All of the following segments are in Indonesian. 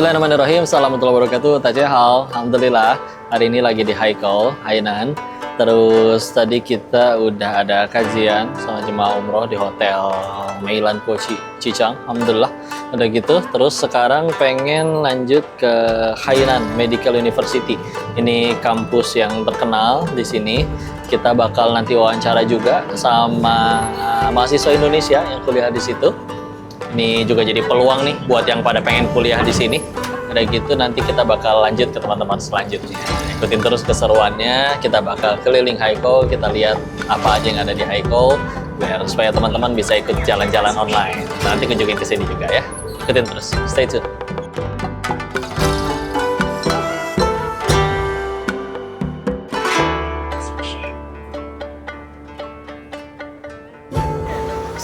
Bismillahirrahmanirrahim. Assalamualaikum warahmatullahi wabarakatuh. Tajahal. Alhamdulillah. Hari ini lagi di Haikou, Hainan. Terus tadi kita udah ada kajian sama jemaah umroh di hotel Meilan Po Cichang. Alhamdulillah. Udah gitu. Terus sekarang pengen lanjut ke Hainan Medical University. Ini kampus yang terkenal di sini. Kita bakal nanti wawancara juga sama mahasiswa Indonesia yang kuliah di situ. Ini juga jadi peluang nih buat yang pada pengen kuliah di sini. Udah gitu nanti kita bakal lanjut ke teman-teman selanjutnya. Ikutin terus keseruannya. Kita bakal keliling Haikou, kita lihat apa aja yang ada di Haikou biar supaya teman-teman bisa ikut jalan-jalan online. Nanti kunjungin ke sini juga ya. Ikutin terus. Stay tune.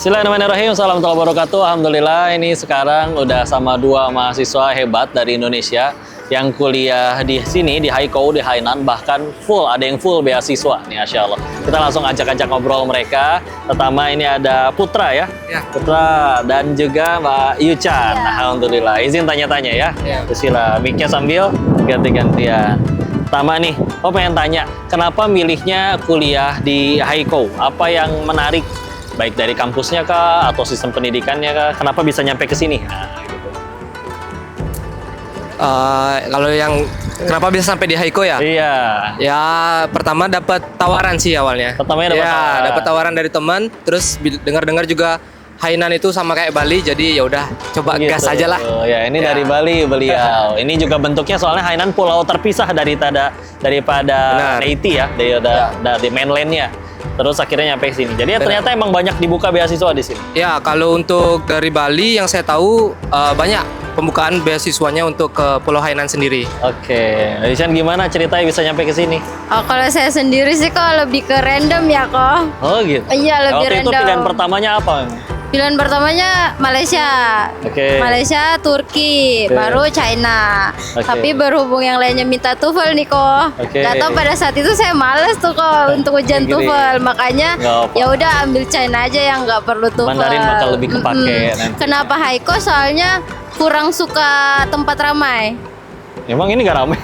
Bismillahirrahmanirrahim. Assalamualaikum warahmatullahi wabarakatuh. Alhamdulillah ini sekarang udah sama dua mahasiswa hebat dari Indonesia yang kuliah di sini di Haikou, di Hainan, bahkan full, ada yang full beasiswa nih, Masya Allah. Kita langsung ajak-ajak ngobrol mereka. Pertama ini ada Putra ya? Ya. Putra dan juga Mbak Yuchan. Ya. Alhamdulillah. Izin tanya-tanya ya? Ya. Bismillah. Mic-nya sambil ganti-gantian. Pertama nih, pengen tanya, kenapa milihnya kuliah di Haikou? Apa yang menarik? Baik dari kampusnya kah, atau sistem pendidikannya kah? Kenapa bisa nyampe ke sini? Nah, gitu. Kalau yang kenapa bisa sampai di Haikou ya? Iya. Ya pertama dapat tawaran sih awalnya. Pertamanya dapat tawaran. Dapat tawaran dari teman, terus dengar-dengar juga Hainan itu sama kayak Bali, jadi ya udah coba gitu. Gas aja lah. Ya ini dari Bali beliau. Ini juga bentuknya soalnya Hainan pulau terpisah daripada Haiti ya, dari mainlandnya. Terus akhirnya nyampe sini. Jadi ternyata emang banyak dibuka beasiswa di sini. Ya, kalau untuk dari Bali yang saya tahu banyak pembukaan beasiswanya untuk ke Pulau Hainan sendiri. Oke. Aisyah gimana ceritanya bisa nyampe ke sini? Oh, kalau saya sendiri sih kok lebih ke random ya kok. Oh gitu. Iya, lebih waktu random. Itu pilihan pertamanya apa? Pilihan pertamanya Malaysia, Malaysia, Turki, baru China. Tapi berhubung yang lainnya minta TOEFL nih kok. Gak tau pada saat itu saya males tuh kok untuk ujian TOEFL, makanya ya udah ambil China aja yang nggak perlu TOEFL. Mandarin bakal lebih kepake. Kenapa Haikou? Soalnya kurang suka tempat ramai. Emang ini nggak ramai?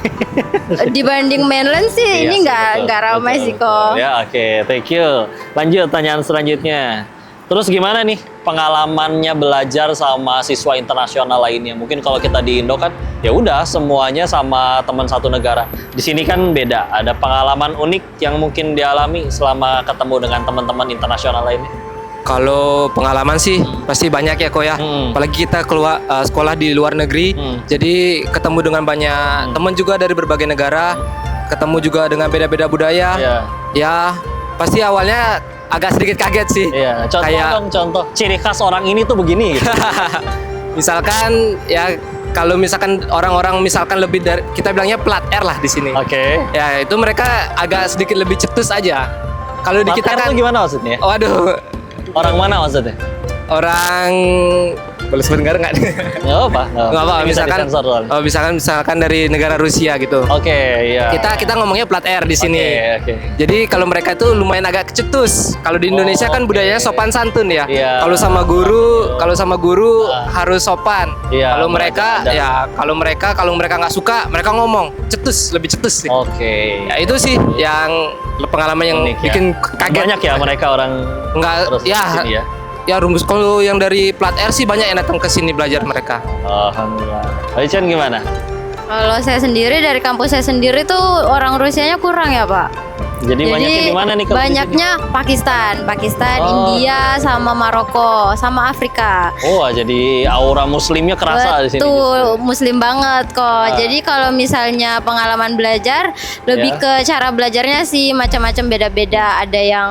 Dibanding mainland sih, ini nggak ramai sih kok. Ya oke, thank you. Lanjut tanyaan selanjutnya. Terus gimana nih pengalamannya belajar sama siswa internasional lainnya? Mungkin kalau kita di Indo kan ya udah semuanya sama teman satu negara. Di sini kan beda. Ada pengalaman unik yang mungkin dialami selama ketemu dengan teman-teman internasional lainnya? Kalau pengalaman sih pasti banyak ya kok ya. Apalagi kita keluar sekolah di luar negeri, jadi ketemu dengan banyak teman juga dari berbagai negara, ketemu juga dengan beda-beda budaya. Ya pasti awalnya agak sedikit kaget sih. Iya, contoh ciri khas orang ini tuh begini gitu. Misalkan ya kalau misalkan orang-orang misalkan lebih dari kita bilangnya plat R lah di sini. Oke. Ya itu mereka agak sedikit lebih cetus aja. Kalau di kita kan gimana maksudnya? Waduh. Orang mana maksudnya? Orang boleh sebut negara nggak? Nggak apa. Nggak apa. Misalkan dari negara Rusia gitu. Oke, iya. Kita ngomongnya plat R di sini. Oke. Jadi kalau mereka itu lumayan agak cetus. Kalau di Indonesia kan budayanya sopan santun ya. Kalau sama guru harus sopan. Kalau mereka nggak suka, mereka ngomong cetus, lebih cetus sih. Oke. Ya itu sih yang pengalaman yang unik, bikin kaget. Banyak ya mereka orang nggak ya. Ya rumus kalau yang dari plat R sih banyak yang datang ke sini belajar mereka. Alhamdulillah. Aisyah gimana? Kalau saya sendiri dari kampus saya sendiri tuh orang Rusianya kurang ya Pak. Jadi banyaknya di mana nih? Banyaknya Pakistan, India, sama Maroko, sama Afrika. Oh, jadi aura muslimnya kerasa di sini. Betul, muslim banget kok. Jadi kalau misalnya pengalaman belajar, lebih ke cara belajarnya sih macam-macam beda-beda. Ada yang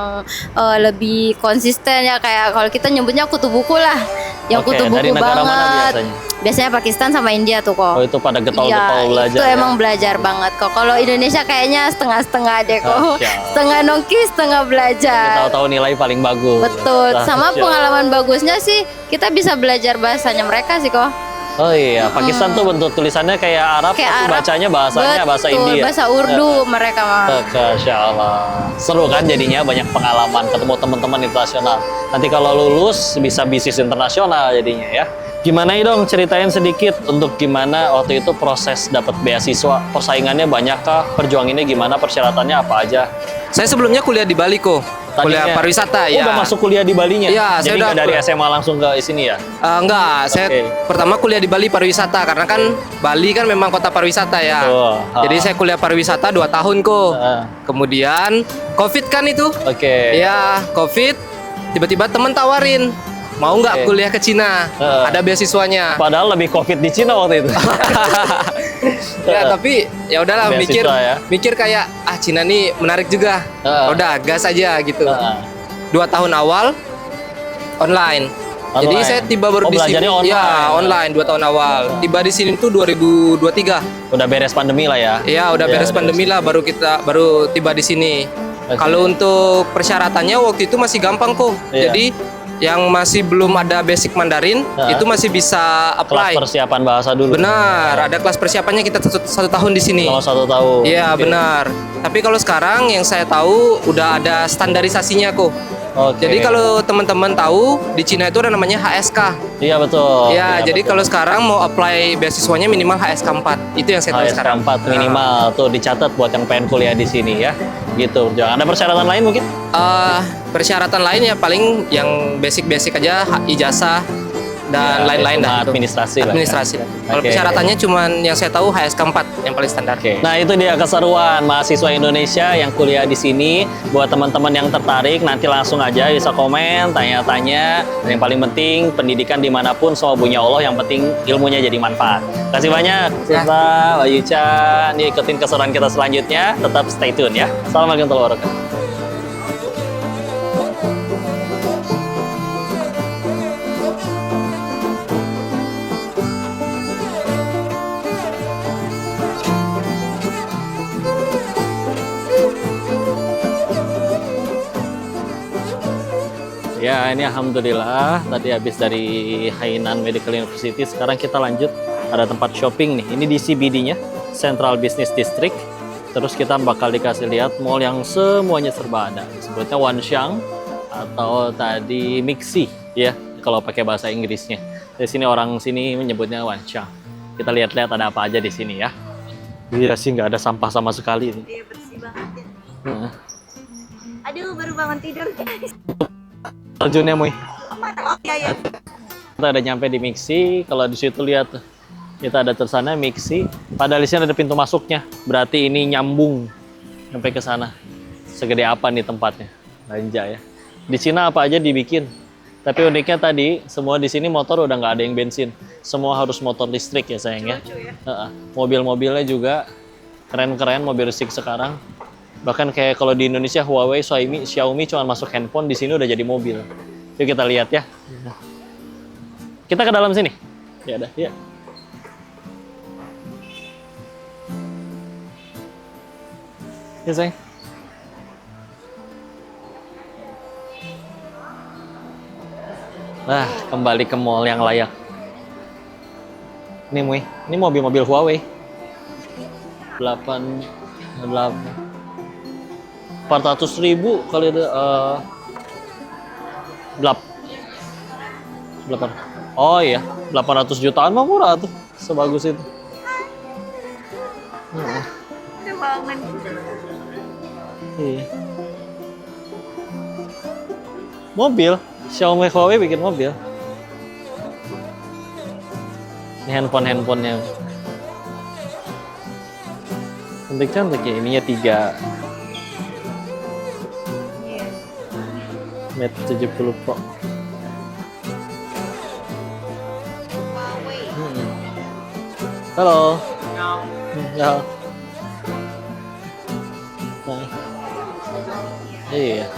lebih konsisten ya, kayak kalau kita nyebutnya kutu buku lah. Yang kutu buku banget. Biasanya Pakistan sama India tuh kok. Oh, itu pada getol-getol belajar. Itu emang belajar banget kok. Kalau Indonesia kayaknya setengah-setengah deh kok. Setengah nongki, setengah belajar. Tahu-tahu nilai paling bagus. Betul. Sama pengalaman bagusnya sih kita bisa belajar bahasanya mereka sih kok. Oh iya, Pakistan tuh bentuk tulisannya kayak Arab, tapi bacanya bahasanya bahasa India. Bahasa Urdu mereka mah. Masya Allah. Seru kan jadinya, banyak pengalaman, ketemu teman-teman internasional. Nanti kalau lulus bisa bisnis internasional jadinya ya. Gimana dong, ceritain sedikit untuk gimana waktu itu proses dapat beasiswa, persaingannya banyakkah, perjuangannya gimana, persyaratannya apa aja? Saya sebelumnya kuliah di Bali kok. Kuliah pariwisata ya. Udah masuk kuliah di Balinya? Iya, jadi saya udah dari SMA langsung ke sini ya? Enggak, saya pertama kuliah di Bali pariwisata karena kan Bali kan memang kota pariwisata ya. Jadi saya kuliah pariwisata 2 tahun kok. Kemudian COVID kan itu. Ya, COVID tiba-tiba teman tawarin mau nggak kuliah ke Cina? Ada beasiswanya. Padahal lebih COVID di Cina waktu itu. Ya tapi ya udahlah mikir kayak Cina nih menarik juga. Udah gas aja gitu. 2 tahun awal online. Jadi saya tiba baru di sini online 2 tahun awal. Tiba di sini tuh 2023. Udah beres pandemi lah ya. Iya, udah beres pandemi lah baru tiba di sini. Kalau untuk persyaratannya waktu itu masih gampang kok. Jadi yang masih belum ada basic Mandarin itu masih bisa apply. Kelas persiapan bahasa dulu. Benar, ada kelas persiapannya kita 1 tahun di sini. Oh, 1 tahun. Iya, benar. Tapi kalau sekarang yang saya tahu udah ada standarisasinya kok. Jadi kalau teman-teman tahu di Cina itu ada namanya HSK. Iya betul. Ya, jadi kalau sekarang mau apply beasiswanya minimal HSK 4. Itu yang saya tahu sekarang. HSK 4 minimal tuh dicatat buat yang pengen kuliah di sini ya. Gitu. Jangan ada persyaratan lain mungkin? Persyaratan lain ya paling yang basic-basic aja, ijazah dan lain-lain dah. Administrasi lah. Kalau persyaratannya cuman yang saya tahu HSK 4 yang paling standar. Nah, itu dia keseruan mahasiswa Indonesia yang kuliah di sini. Buat teman-teman yang tertarik, nanti langsung aja bisa komen, tanya-tanya. Dan yang paling penting, pendidikan dimanapun semua punya Allah. Yang penting ilmunya jadi manfaat. Kasih banyak, Sita, Mbak Yucha. Nih ikutin keseruan kita selanjutnya. Tetap stay tune ya. Assalamualaikum warahmatullahi wabarakatuh. Ya, ini alhamdulillah tadi habis dari Hainan Medical University. Sekarang kita lanjut, ada tempat shopping nih. Ini di CBD-nya, Central Business District. Terus kita bakal dikasih lihat mall yang semuanya serba ada. Sebutnya Wanxiang atau tadi Mixi ya, kalau pakai bahasa Inggrisnya. Di sini orang sini menyebutnya Wanxiang. Kita lihat-lihat ada apa aja di sini ya. Iya sih, nggak ada sampah sama sekali. Iya, bersih banget ya. Aduh, baru bangun tidur guys. Terjunnya Mui. Ya. Kita udah nyampe di Mixi. Kalau di situ lihat kita ada tulisannya Mixi. Padahal di sini ada pintu masuknya. Berarti ini nyambung sampai ke sana. Segede apa nih tempatnya? Belanja ya. Di Cina apa aja dibikin. Tapi uniknya tadi semua di sini motor udah nggak ada yang bensin. Semua harus motor listrik ya sayang ya. Mobil-mobilnya juga keren-keren mobil listrik sekarang. Bahkan kayak kalau di Indonesia Huawei, Xiaomi cuma masuk handphone, di sini udah jadi mobil. Yuk kita lihat ya. Kita ke dalam sini. Ya udah, ya. Ya sayang. Nah, kembali ke mall yang layak. Ini Mui, ini mobil-mobil Huawei. 400.000 kali ada 8. Oh iya, 800 jutaan mah murah tuh, sebagus itu. Banget. Iya. Mobil, Xiaomi Huawei bikin mobil. Ini handphonenya. Cantik-cantik ya, ininya 3. Mate 70 Pro. Halo. Ya. Iya.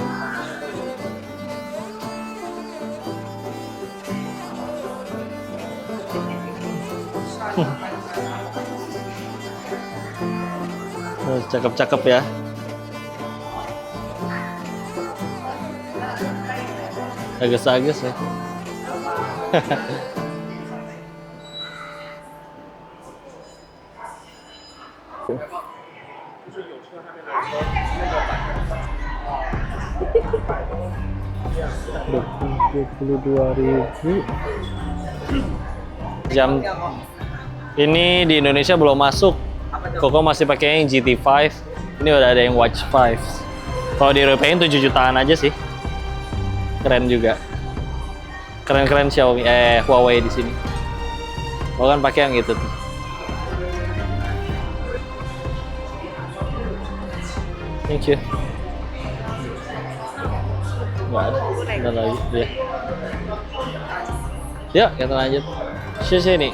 Cakep-cakep ya. Agus-agus ya. $22.000. Jam ini di Indonesia belum masuk. Koko masih pakai yang GT5. Ini udah ada yang Watch 5. Kalau di Eropa 7 jutaan aja sih. Keren juga. Keren-keren Xiaomi Huawei di sini. Gua kan pakai yang itu tuh. Thank you. Nggak ada. Ada lagi. Ya. Yuk, kita lanjut. Sini.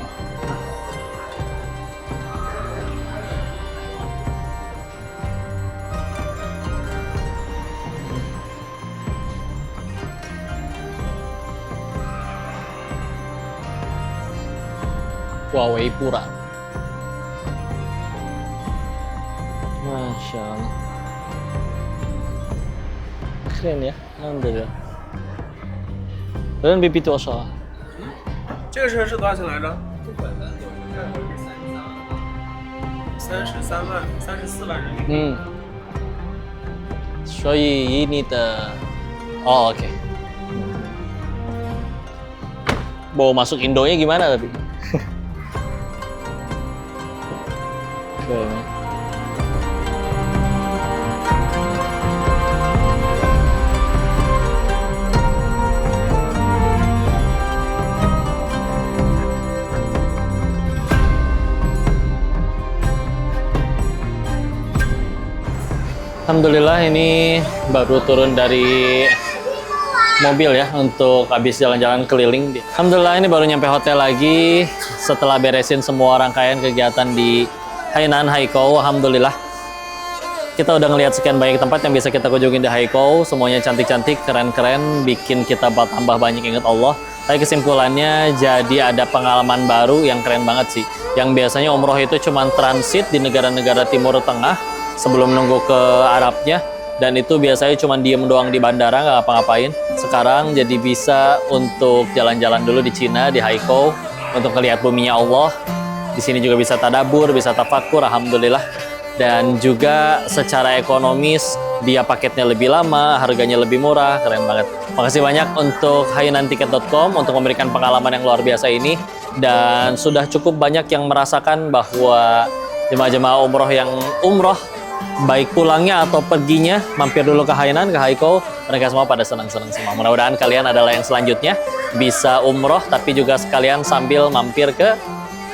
Huawei Pura. Masya Allah. Keren ya, alhamdulillah. Kalian BP 多少啊？这个车是多少钱来着？33万、34万人民币。所以ini the oke. Mau masuk Indonya gimana tapi? Keren. Alhamdulillah ini baru turun dari mobil ya untuk habis jalan-jalan keliling. Alhamdulillah ini baru nyampe hotel lagi setelah beresin semua rangkaian kegiatan di Hainan Haikou. Alhamdulillah kita udah ngelihat sekian banyak tempat yang bisa kita kunjungin di Haikou. Semuanya cantik-cantik, keren-keren, bikin kita tambah banyak ingat Allah. Tapi kesimpulannya jadi ada pengalaman baru yang keren banget sih. Yang biasanya umroh itu cuma transit di negara-negara Timur Tengah sebelum nunggu ke Arabnya, dan itu biasanya cuma diem doang di bandara nggak ngapa-ngapain. Sekarang jadi bisa untuk jalan-jalan dulu di Cina, di Haikou, untuk melihat buminya Allah. Di sini juga bisa tadabur, bisa tafakur, alhamdulillah. Dan juga secara ekonomis dia paketnya lebih lama, harganya lebih murah, keren banget. Makasih banyak untuk hainantiket.com untuk memberikan pengalaman yang luar biasa ini, dan sudah cukup banyak yang merasakan bahwa jemaah-jemaah umroh yang umroh baik pulangnya atau perginya mampir dulu ke Hainan, ke Haikou, mereka semua pada senang-senang semua. Mudah-mudahan kalian adalah yang selanjutnya bisa umroh tapi juga sekalian sambil mampir ke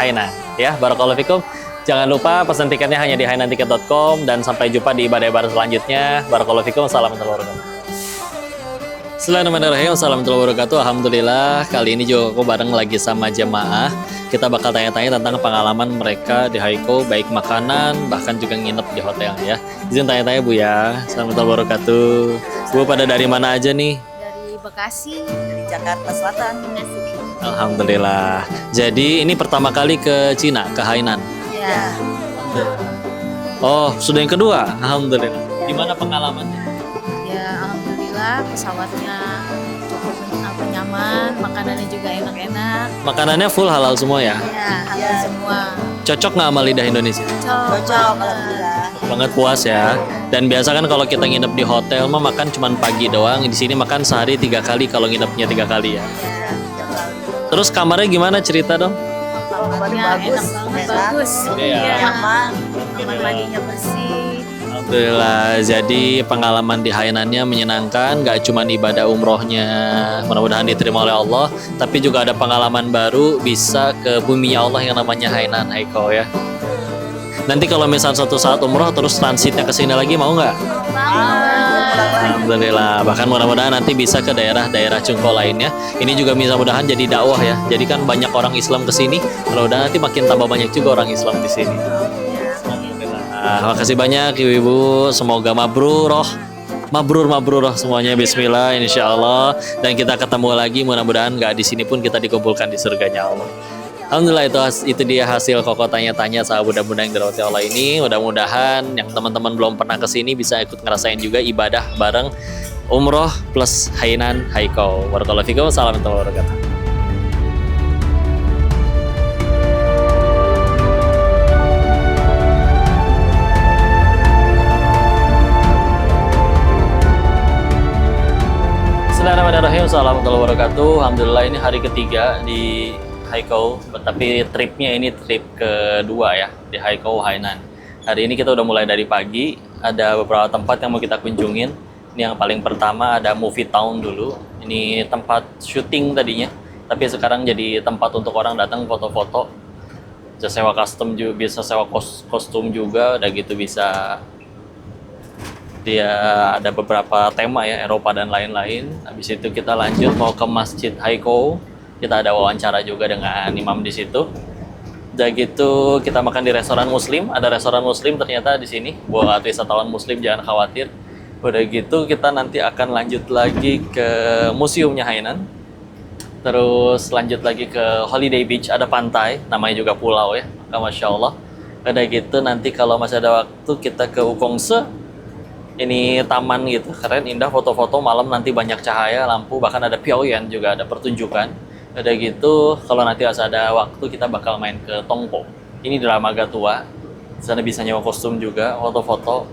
Hainan ya. Barakallahu fikum. Jangan lupa pesan tiketnya hanya di hainantiket.com, dan sampai jumpa di ibadah-ibadah selanjutnya. Barakallahu fikum. Assalamualaikum warahmatullahi wabarakatuh. Bismillahirrahmanirrahim. Assalamualaikum warahmatullahi wabarakatuh. Alhamdulillah kali ini juga aku bareng lagi sama jemaah. Kita bakal tanya-tanya tentang pengalaman mereka di Haikou, baik makanan, bahkan juga nginep di hotel ya. Izin tanya-tanya Bu ya. Assalamualaikum warahmatullahi wabarakatuh. Bu pada dari mana aja nih? Dari Bekasi, dari Jakarta Selatan. Alhamdulillah. Jadi ini pertama kali ke Cina, ke Hainan. Ya. Oh, sudah yang kedua. Alhamdulillah. Gimana pengalamannya? Ya, alhamdulillah pesawatnya cukup nyaman, makanannya juga enak-enak. Makanannya full halal semua ya? Ya, halal semua. Cocok nggak sama lidah Indonesia? Cocok, alhamdulillah. Banget puas ya. Dan biasa kan kalau kita nginep di hotel mah makan cuma pagi doang. Di sini makan sehari 3 kali kalau nginepnya 3 kali ya. Terus kamarnya gimana, cerita dong? Kamarnya enak banget, bagus. Iya. Nyaman, kamar mandinya bersih. Alhamdulillah, jadi pengalaman di Hainannya menyenangkan, gak cuma ibadah umrohnya mudah-mudahan diterima oleh Allah, tapi juga ada pengalaman baru, bisa ke buminya Allah yang namanya Hainan Haikou ya. Nanti kalau misal suatu saat umroh terus transitnya ke sini lagi, mau nggak? Alhamdulillah, bahkan mudah-mudahan nanti bisa ke daerah-daerah Cungko lainnya. Ini juga mudah-mudahan jadi dakwah ya. Jadi kan banyak orang Islam ke sini, mudah-mudahan nanti makin tambah banyak juga orang Islam di sini. Makasih banyak ibu-ibu, semoga mabrur semuanya. Bismillah, insya Allah. Dan kita ketemu lagi, mudah-mudahan nggak di sini pun kita dikumpulkan di surganya Allah. Alhamdulillah, itu dia hasil Koko tanya-tanya sahabat muda-muda yang dirahmati Allah ini. Mudah-mudahan yang teman-teman belum pernah kesini bisa ikut ngerasain juga ibadah bareng umroh plus Hainan Haikou. Barakallahu fikum. Assalamualaikum warahmatullahi wabarakatuh. Bismillahirrahmanirrahim. Assalamualaikum warahmatullahi wabarakatuh. Alhamdulillah ini hari ketiga di Haikou, tapi tripnya ini trip kedua ya di Haikou Hainan. Hari ini kita udah mulai dari pagi, ada beberapa tempat yang mau kita kunjungin. Ini yang paling pertama ada Movie Town dulu. Ini tempat syuting tadinya, tapi sekarang jadi tempat untuk orang datang foto-foto. Bisa sewa kostum juga, bisa sewa kostum juga, udah gitu bisa dia ada beberapa tema ya, Eropa dan lain-lain. Habis itu kita lanjut mau ke Masjid Haikou. Kita ada wawancara juga dengan imam di situ. Udah gitu kita makan di restoran Muslim. Ada restoran Muslim ternyata di sini. Buat wisatawan Muslim jangan khawatir. Udah gitu kita nanti akan lanjut lagi ke museumnya Hainan. Terus lanjut lagi ke Holiday Beach, ada pantai, namanya juga pulau ya. Masya Allah. Udah gitu nanti kalau masih ada waktu kita ke Wukongse. Ini taman gitu, keren, indah, foto-foto malam nanti banyak cahaya, lampu, bahkan ada pioyan juga, ada pertunjukan. Udah gitu, kalau nanti ada waktu kita bakal main ke Tongpo. Ini Dramaga Tua, di sana bisa nyewa kostum juga, foto-foto,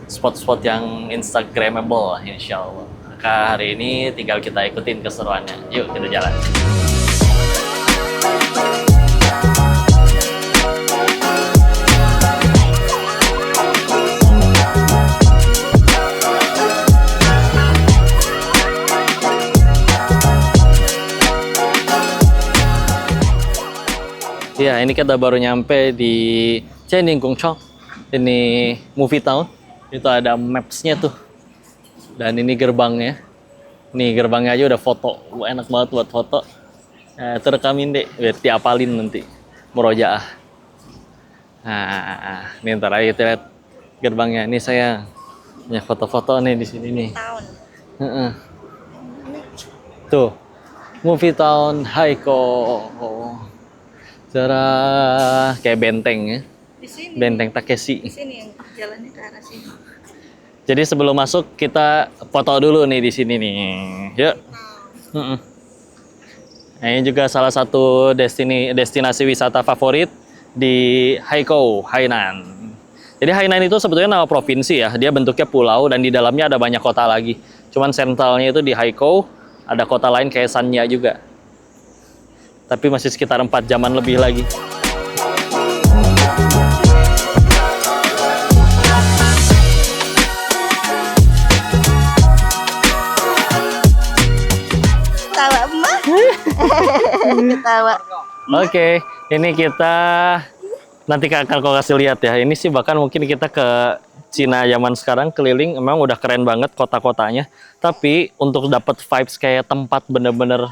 spot-spot yang instagramable insya Allah. Maka hari ini tinggal kita ikutin keseruannya. Yuk kita jalan. Ya, ini kita baru nyampe di Jianning Gongchong. Ini Movie Town. Itu ada maps-nya tuh. Dan ini gerbangnya. Nih gerbangnya aja udah foto. Enak banget buat foto. Itu rekamin deh, biar diapalin nanti. Murojaah. Nah, ini ntar aja kita lihat gerbangnya. Ini saya punya foto-foto nih di sini nih. Tuh, Movie Town Haikou. Cara kayak benteng ya. Di sini. Benteng Takeshi. Di sini yang jalannya ke arah sini. Jadi sebelum masuk kita foto dulu nih di sini nih. Yuk. Nah, ini juga salah satu destinasi wisata favorit di Haikou, Hainan. Jadi Hainan itu sebetulnya nama provinsi ya. Dia bentuknya pulau dan di dalamnya ada banyak kota lagi. Cuman sentralnya itu di Haikou, ada kota lain kayak Sanya juga. Tapi masih sekitar 4 jaman lebih lagi. Tawa emak. Ketawa. Oke, ini kita nanti akan kau kasih lihat ya. Ini sih bahkan mungkin kita ke Cina zaman sekarang keliling, emang udah keren banget kota-kotanya. Tapi untuk dapat vibes kayak tempat bener-bener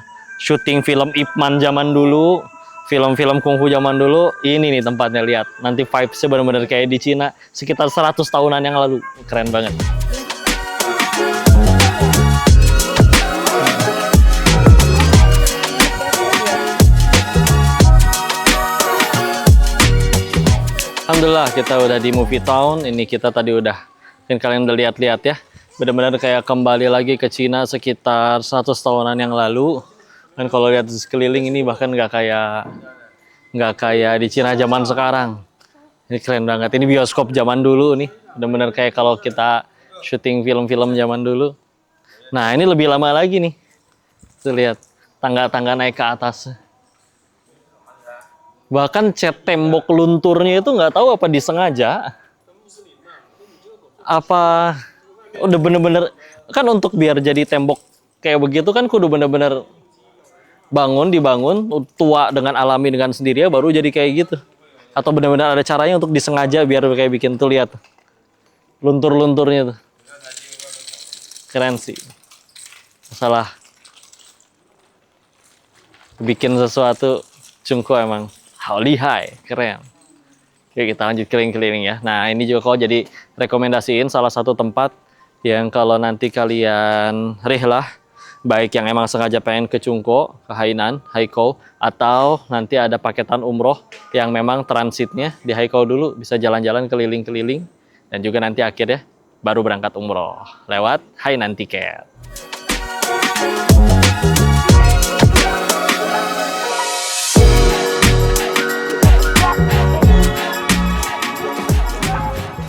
syuting film Ip Man zaman dulu, film-film kungfu zaman dulu, ini nih tempatnya, lihat. Nanti vibes-nya bener-bener kayak di Cina sekitar 100 tahunan yang lalu. Keren banget. Alhamdulillah kita udah di Movie Town. Ini kita tadi udah, mungkin kalian udah lihat-lihat ya. Benar-benar kayak kembali lagi ke Cina sekitar 100 tahunan yang lalu. Dan kalau lihat di sekeliling ini bahkan nggak kayak di Cina zaman sekarang. Ini keren banget. Ini bioskop zaman dulu nih. Benar-benar kayak kalau kita syuting film-film zaman dulu. Nah ini lebih lama lagi nih. Tuh lihat tangga-tangga naik ke atas. Bahkan cat tembok lunturnya itu nggak tahu apa disengaja. Apa udah bener-bener kan untuk biar jadi tembok kayak begitu kan kudu bener-bener dibangun tua dengan alami dengan sendiri ya baru jadi kayak gitu. Atau benar-benar ada caranya untuk disengaja biar kayak bikin tuh lihat luntur-lunturnya tuh. Keren sih. Masalah bikin sesuatu cungku emang hao lihai, keren. Oke, kita lanjut keliling-keliling ya. Nah, ini juga kau jadi rekomendasiin salah satu tempat yang kalau nanti kalian rihlah, baik yang emang sengaja pengen ke Chungko, ke Hainan, Haikou, atau nanti ada paketan umroh yang memang transitnya di Haikou dulu, bisa jalan-jalan keliling-keliling, dan juga nanti akhirnya baru berangkat umroh lewat Hainan Tiket.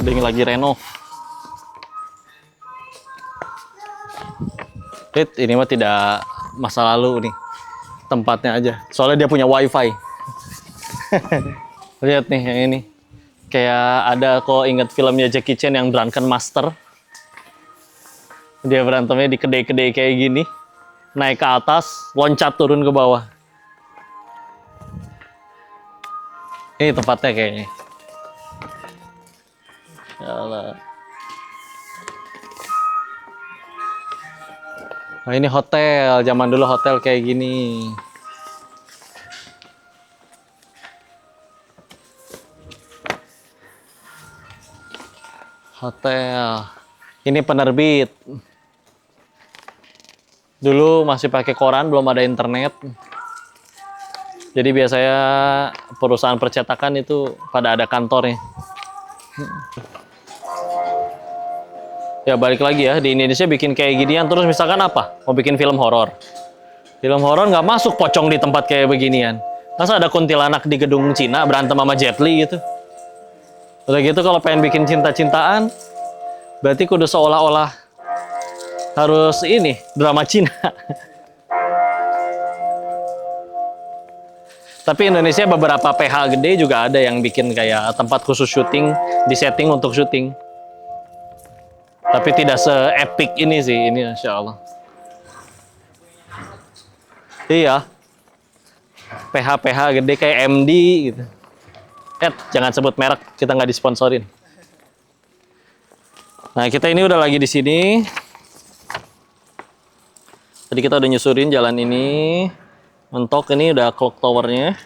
Ini lagi renov. Ini mah tidak masa lalu nih. tempatnya aja. Soalnya dia punya wifi. Lihat nih yang ini. Kayak ada kok inget filmnya Jackie Chan yang Drunken Master. Dia berantemnya di kedai-kedai kayak gini. Naik ke atas, loncat turun ke bawah. Ini tempatnya kayaknya. Yalah. Nah ini hotel, zaman dulu hotel kayak gini. Hotel. Ini penerbit. Dulu masih pakai koran, belum ada internet. Jadi biasanya perusahaan percetakan itu pada ada kantornya. Ya balik lagi ya, di Indonesia bikin kayak ginian terus misalkan apa? Mau bikin film horor. Film horor nggak masuk pocong di tempat kayak beginian. Masa ada kuntilanak di gedung Cina berantem sama Jet Li gitu? Udah gitu kalau pengen bikin cinta-cintaan, berarti kudu seolah-olah harus ini, drama Cina. Tapi Indonesia beberapa PH gede juga ada yang bikin kayak tempat khusus syuting, disetting untuk syuting. Tapi tidak se-epic ini sih, ini Insya Allah. Iya. PH-PH gede kayak MD gitu. Jangan sebut merek, kita nggak disponsorin. Nah, kita ini udah lagi di sini. Tadi kita udah nyusurin jalan ini. Mentok ini udah clock towernya.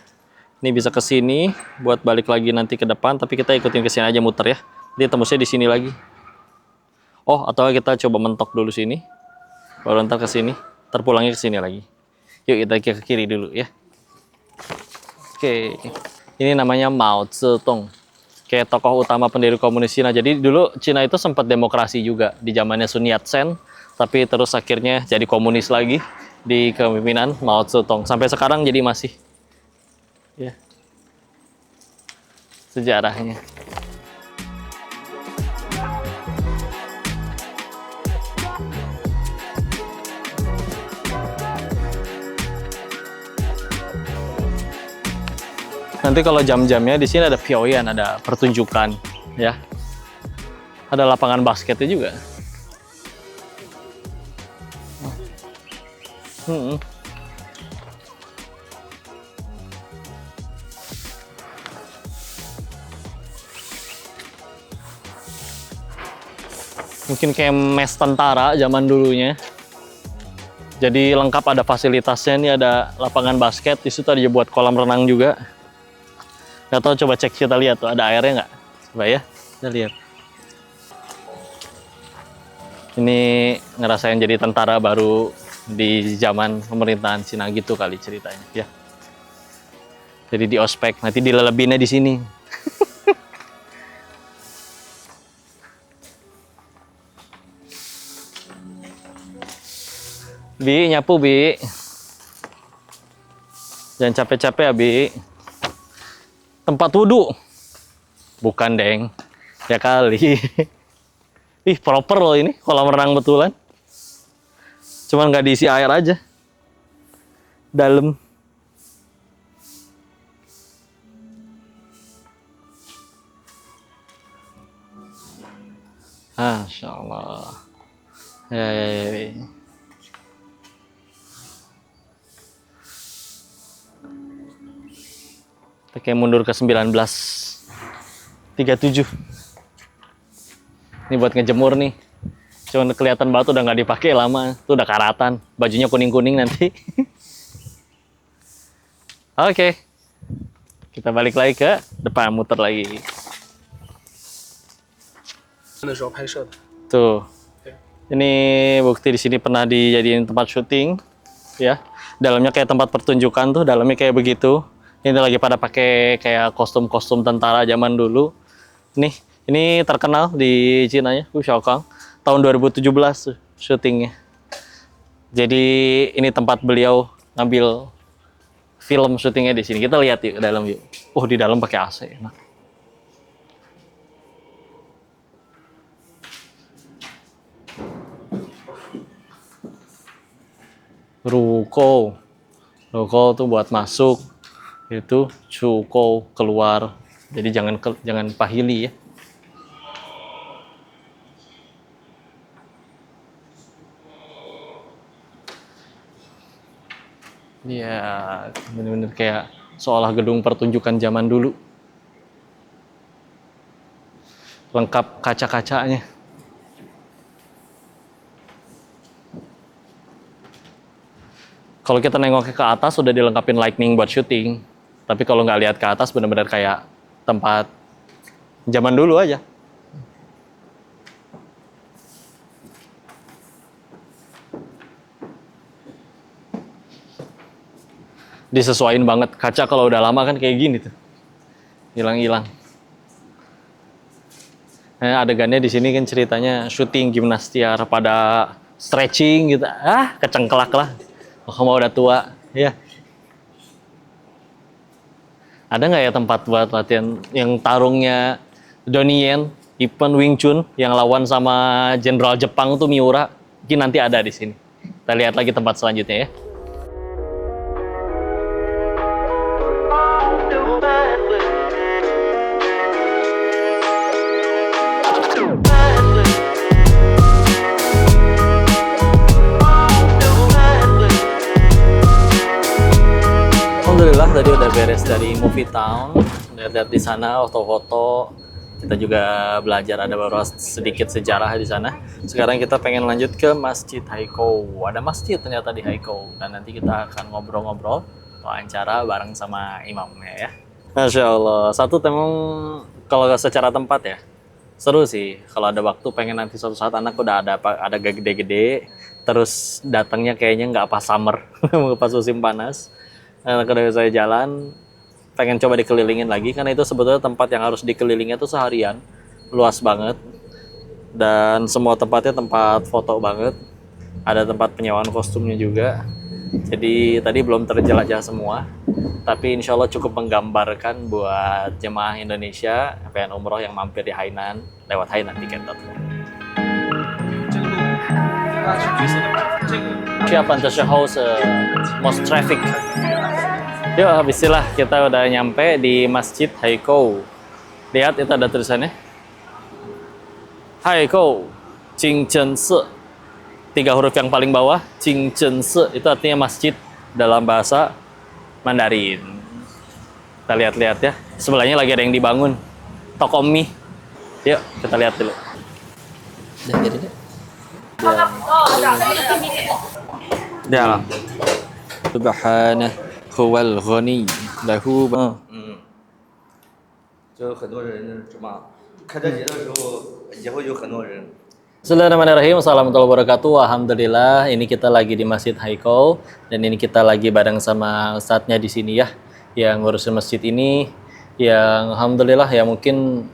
Ini bisa ke sini buat balik lagi nanti ke depan, tapi kita ikutin ke sini aja muter ya. Dia tembusnya di sini lagi. Oh, atau kita coba mentok dulu sini. Baru ntar ke sini, terpulangnya ke sini lagi. Yuk kita ke kiri dulu ya. Oke. Ini namanya Mao Zedong. Kayak tokoh utama pendiri komunis Cina. Jadi dulu Cina itu sempat demokrasi juga di zamannya Sun Yat-sen, tapi terus akhirnya jadi komunis lagi di kepemimpinan Mao Zedong. Sampai sekarang jadi masih. Ya. Sejarahnya. Nanti kalau jam-jamnya di sini ada pioyan, ada pertunjukan, ya. Ada lapangan basketnya juga. Mungkin kayak mes tentara zaman dulunya. Jadi lengkap ada fasilitasnya, nih ada lapangan basket, di situ ada buat kolam renang juga. Nggak tahu, coba cek kita lihat tuh ada airnya nggak? Coba ya, kita lihat. Ini ngerasain jadi tentara baru di zaman pemerintahan Cina gitu kali ceritanya, ya. Jadi di ospek, nanti dilelebinnya di sini. Bi, nyapu Bi. Jangan capek-capek ya Bi. Tempat wudhu. Bukan, Deng. Ya kali. Ih, proper loh ini. Kolam renang betulan. Cuman nggak diisi air aja. Dalam. Masya Allah. Ya. Kayak mundur ke 1937. Ini buat ngejemur nih. Cuman kelihatan batu udah nggak dipakai lama. Itu udah karatan. Bajunya kuning-kuning nanti. Oke. Kita balik lagi ke depan, muter lagi. Tuh. Ini bukti di sini pernah dijadiin tempat syuting, ya. Dalamnya kayak tempat pertunjukan tuh, dalamnya kayak begitu. Ini lagi pada pakai kayak kostum-kostum tentara zaman dulu. Nih, ini terkenal di Cina ya, Xiaokang. Tahun 2017 syutingnya. Jadi ini tempat beliau ngambil film syutingnya di sini. Kita lihat yuk ke dalam yuk. Di dalam pakai AC, enak. Ruko. Rukou tuh buat masuk, itu cukou keluar. Jadi jangan pahili ya. Iya, bener-bener kayak seolah gedung pertunjukan zaman dulu. Lengkap kaca-kacanya. Kalau kita nengok ke atas udah dilengkapin lightning buat syuting. Tapi kalau nggak lihat ke atas benar-benar kayak tempat zaman dulu aja. Disesuaiin banget kaca kalau udah lama kan kayak gini tuh. Hilang-hilang. Adegannya di sini kan ceritanya syuting gimnastiar pada stretching gitu. Kecengklak lah. Mau udah tua, ya. Ada nggak ya tempat buat latihan yang tarungnya Donnie Yen, Ippon Wing Chun yang lawan sama Jenderal Jepang tuh Miura? Mungkin nanti ada di sini. Kita lihat lagi tempat selanjutnya ya. Alhamdulillah tadi udah beres dari Movie Town. Lihat di sana foto-foto. Kita juga belajar ada beberapa sedikit sejarah di sana. Sekarang kita pengen lanjut ke Masjid Haikou. Ada masjid ternyata di Haikou. Dan nanti kita akan ngobrol-ngobrol, wawancara bareng sama imamnya ya. Masya Allah. Satu memang kalau secara tempat ya seru sih. Kalau ada waktu pengen nanti suatu saat anak udah ada gede-gede. Terus datangnya kayaknya nggak pas summer, pas musim panas. Kalau saya jalan, pengen coba dikelilingin lagi karena itu sebetulnya tempat yang harus dikelilingnya tuh seharian, luas banget dan semua tempatnya tempat foto banget, ada tempat penyewaan kostumnya juga. Jadi tadi belum terjelajah semua, tapi insya Allah cukup menggambarkan buat jemaah Indonesia pengen umroh yang mampir di Hainan lewat Hainan-ticket.com. Siapa yang host most traffic? Yuk, habisilah kita udah nyampe di Masjid Haikou. Lihat itu ada tulisannya. Haikou, Qingzhen Se. 3 huruf yang paling bawah, Qingzhen Se itu artinya masjid dalam bahasa Mandarin. Kita lihat-lihat ya. Sebelahnya lagi ada yang dibangun. Toko mie. Yuk, kita lihat dulu. Ya. Subhanallah. Huwal ghani lahu 就很多人什么开斋节的时候也会有很多人。 Bismillahirrahmanirrahim. Assalamualaikum warahmatullahi wabarakatuh. Alhamdulillah, ini kita lagi di Masjid Haikou dan ini kita lagi bareng sama ustadznya di sini ya, yang ngurusin masjid ini. Yang alhamdulillah ya mungkin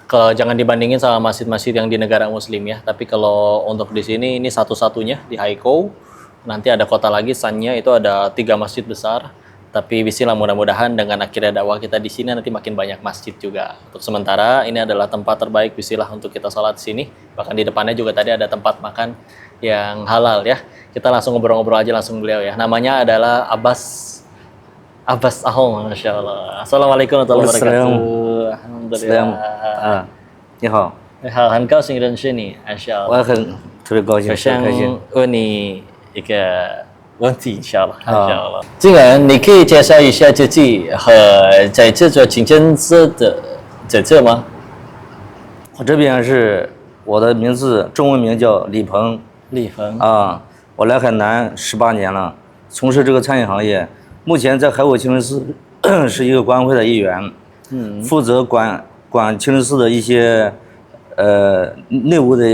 kalau jangan dibandingin sama masjid-masjid yang di negara muslim ya, tapi kalau untuk di sini ini satu-satunya di Haikou. Nanti ada kota lagi, Sannya itu ada 3 masjid besar. Tapi bismillah mudah-mudahan dengan akhirnya dakwah kita di sini nanti makin banyak masjid juga. Untuk sementara ini adalah tempat terbaik bismillah untuk kita sholat di sini. Bahkan di depannya juga tadi ada tempat makan yang halal ya. Kita langsung ngobrol-ngobrol aja langsung beliau ya. Namanya adalah Abbas Ahong, Masya Allah. Assalamualaikum warahmatullahi wabarakatuh. Alhamdulillah. 你好，很高兴认识你，安小。我很特别高兴，我想很开心。问你一个问题，insya Allah。既然你可以介绍一下自己和在这座清真寺的在这吗？我这边是我的名字，中文名叫李鹏立峰。啊，我来海南18年了，从事这个餐饮行业。目前在海口清真寺是一个管委会的一员，负责管清真寺的一些内务的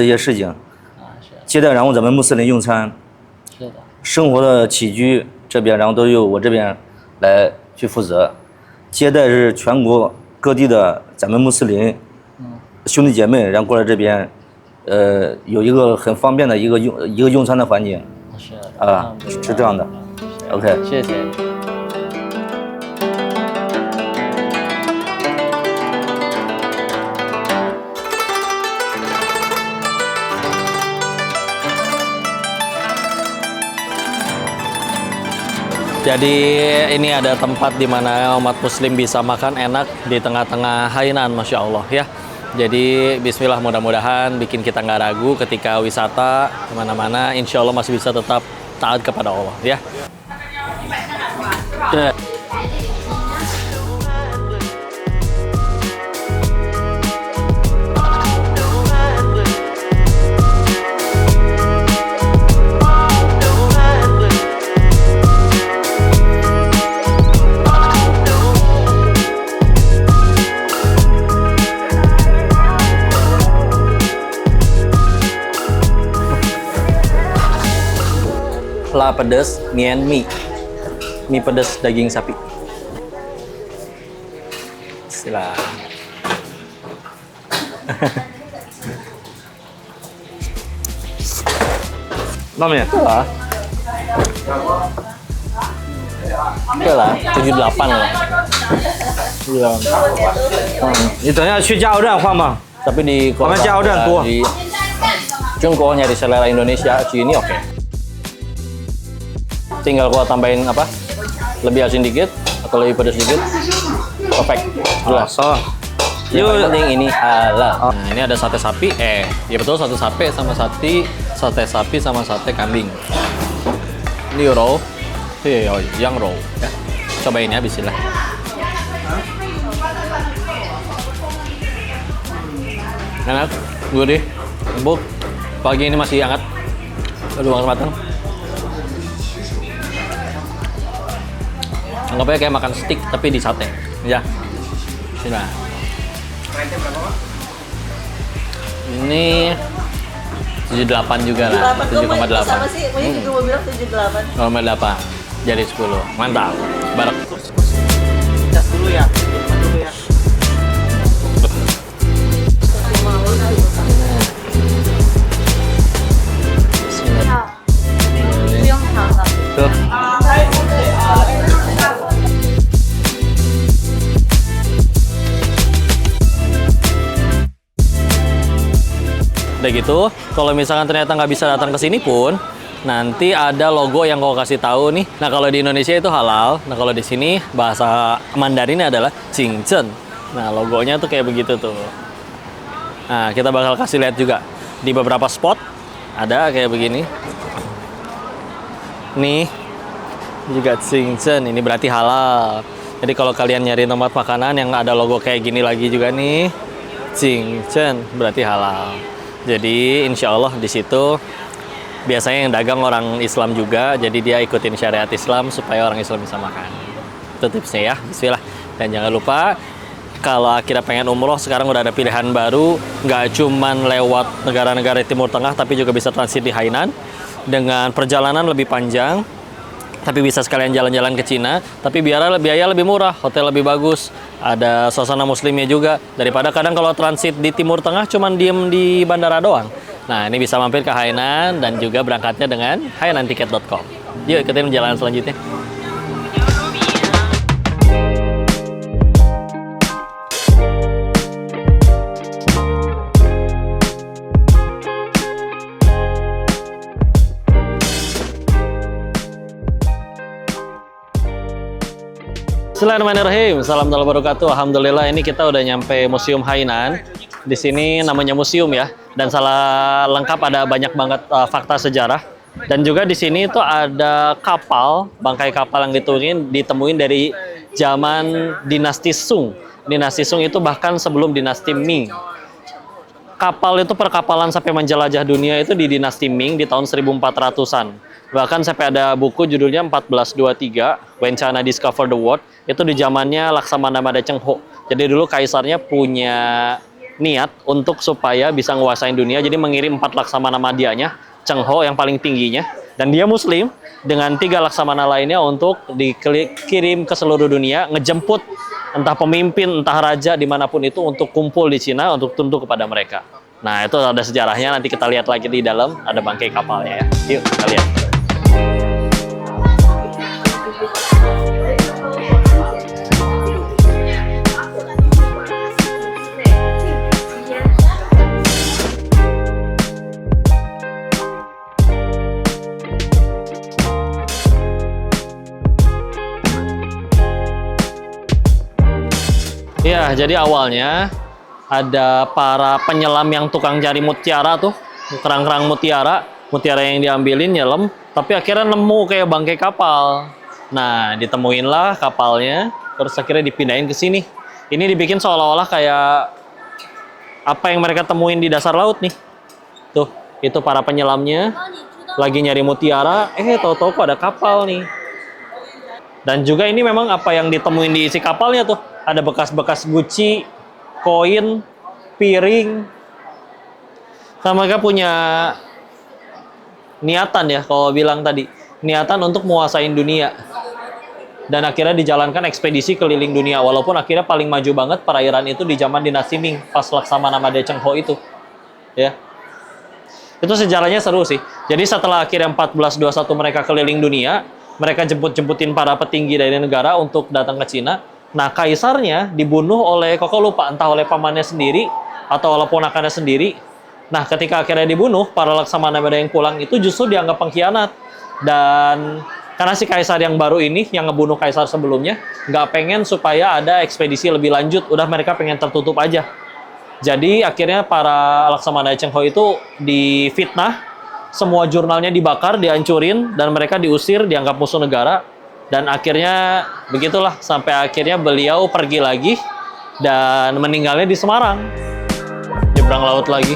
一些事情，接待然后咱们穆斯林用餐，是的。生活的起居这边然后都由我这边来去负责，接待是全国各地的咱们穆斯林兄弟姐妹，然后过来这边，有一个很方便的一个用餐的环境，是啊，是这样的。OK， 谢谢。Jadi ini ada tempat di mana umat muslim bisa makan enak di tengah-tengah Hainan, Masya Allah ya. Jadi bismillah, mudah-mudahan bikin kita nggak ragu ketika wisata kemana-mana, insya Allah masih bisa tetap taat kepada Allah ya. La pedas mien mie. Mie pedas daging sapi. Sila. Namanya? Itulah. Itulah 78 lah. Iya. 你等一下去加油站换吗？ Tapi di Kemarin jauh dan tua. di Jungkoh nyari selera Indonesia, ini oke. Tinggal gua tambahin apa? Lebih asin dikit atau lebih pedas dikit. Perfect. Jelas. Oh, Yang paling penting ini halal. Nah, ini ada sate sapi. Ya betul, sate sapi sama sate sama sate kambing. Ini roll. Yang roll ya. Cobain ya, bismillah. Enak, gurih, empuk. Pagi ini masih hangat. Aduh, matang. Anggap aja kayak makan steak tapi di sate. Ya. Sini. Ini 78 juga lah. 7,8. Sama sih, Maya juga mau bilang 78. 8. Jadi 10. Mantap. Barak. Cas dulu ya. Dulu ya. Tuh. Udah gitu, kalau misalkan ternyata nggak bisa datang ke sini pun, nanti ada logo yang kau kasih tahu nih. Nah, kalau di Indonesia itu halal. Nah, kalau di sini bahasa Mandarinnya adalah Qingzhen. Nah, logonya tuh kayak begitu tuh. Nah, kita bakal kasih lihat juga di beberapa spot ada kayak begini. Nih juga Qingzhen, ini berarti halal. Jadi kalau kalian nyari tempat makanan yang ada logo kayak gini lagi juga nih, Qingzhen berarti halal. Jadi insya Allah di situ biasanya yang dagang orang Islam juga, jadi dia ikutin syariat Islam supaya orang Islam bisa makan. Itu tipsnya ya, bismillah. Dan jangan lupa kalau akhirnya pengen umroh, sekarang udah ada pilihan baru, nggak cuman lewat negara-negara Timur Tengah, tapi juga bisa transit di Hainan dengan perjalanan lebih panjang. Tapi bisa sekalian jalan-jalan ke Cina, tapi biaya lebih murah, hotel lebih bagus, ada suasana muslimnya juga. Daripada kadang kalau transit di Timur Tengah cuman diem di bandara doang. Nah, ini bisa mampir ke Hainan dan juga berangkatnya dengan hainantiket.com. Yuk ikutin perjalanan selanjutnya. Bismillahirrahmanirrahim. Assalamualaikum warahmatullahi wabarakatuh. Alhamdulillah, ini kita udah nyampe Museum Hainan. Di sini namanya museum ya, dan salah lengkap ada banyak banget fakta sejarah. Dan juga di sini itu ada kapal, bangkai kapal yang ditemuin dari zaman dinasti Sung. Dinasti Sung itu bahkan sebelum dinasti Ming. Kapal itu perkapalan sampai menjelajah dunia itu di dinasti Ming di tahun 1400-an. Bahkan sampai ada buku judulnya 1423, When China Discovered the World, itu di zamannya Laksamana Mada Cheng Ho. Jadi dulu kaisarnya punya niat untuk supaya bisa nguasain dunia, jadi mengirim 4 Laksamana Madiyanya, Cheng Ho yang paling tingginya, dan dia muslim, dengan 3 Laksamana lainnya untuk dikirim ke seluruh dunia, ngejemput entah pemimpin, entah raja, dimanapun itu untuk kumpul di Cina untuk tunduk kepada mereka. Nah, itu ada sejarahnya, nanti kita lihat lagi di dalam, ada bangkai kapalnya ya. Yuk, kita lihat. Ya, jadi awalnya ada para penyelam yang tukang cari mutiara tuh, kerang-kerang mutiara, mutiara yang diambilin nyelam, tapi akhirnya nemu kayak bangkai kapal. Nah, ditemuinlah kapalnya, terus akhirnya dipindahin ke sini. Ini dibikin seolah-olah kayak apa yang mereka temuin di dasar laut nih. Tuh, itu para penyelamnya lagi nyari mutiara, tahu-tahu kok ada kapal nih. Dan juga ini memang apa yang ditemuin di isi kapalnya tuh. Ada bekas-bekas guci, koin, piring. Sama mereka punya niatan ya, kalau bilang tadi. Niatan untuk menguasain dunia. Dan akhirnya dijalankan ekspedisi keliling dunia. Walaupun akhirnya paling maju banget perairan itu di zaman dinasti Ming. Pas Laksamana Made Cheng Ho itu. Ya. Itu sejarahnya seru sih. Jadi setelah akhirnya 1421 mereka keliling dunia, mereka jemput-jemputin para petinggi dari negara untuk datang ke Cina. Nah, kaisarnya dibunuh oleh, kok lupa, entah oleh pamannya sendiri atau oleh ponakannya sendiri. Nah, ketika akhirnya dibunuh, para Laksamana Mada yang pulang itu justru dianggap pengkhianat. Dan karena si kaisar yang baru ini, yang ngebunuh kaisar sebelumnya, nggak pengen supaya ada ekspedisi lebih lanjut. Udah mereka pengen tertutup aja. Jadi akhirnya para Laksamana Cheng Ho itu difitnah, semua jurnalnya dibakar, dihancurin, dan mereka diusir, dianggap musuh negara. Dan akhirnya begitulah, sampai akhirnya beliau pergi lagi dan meninggalnya di Semarang. Nyebrang laut lagi.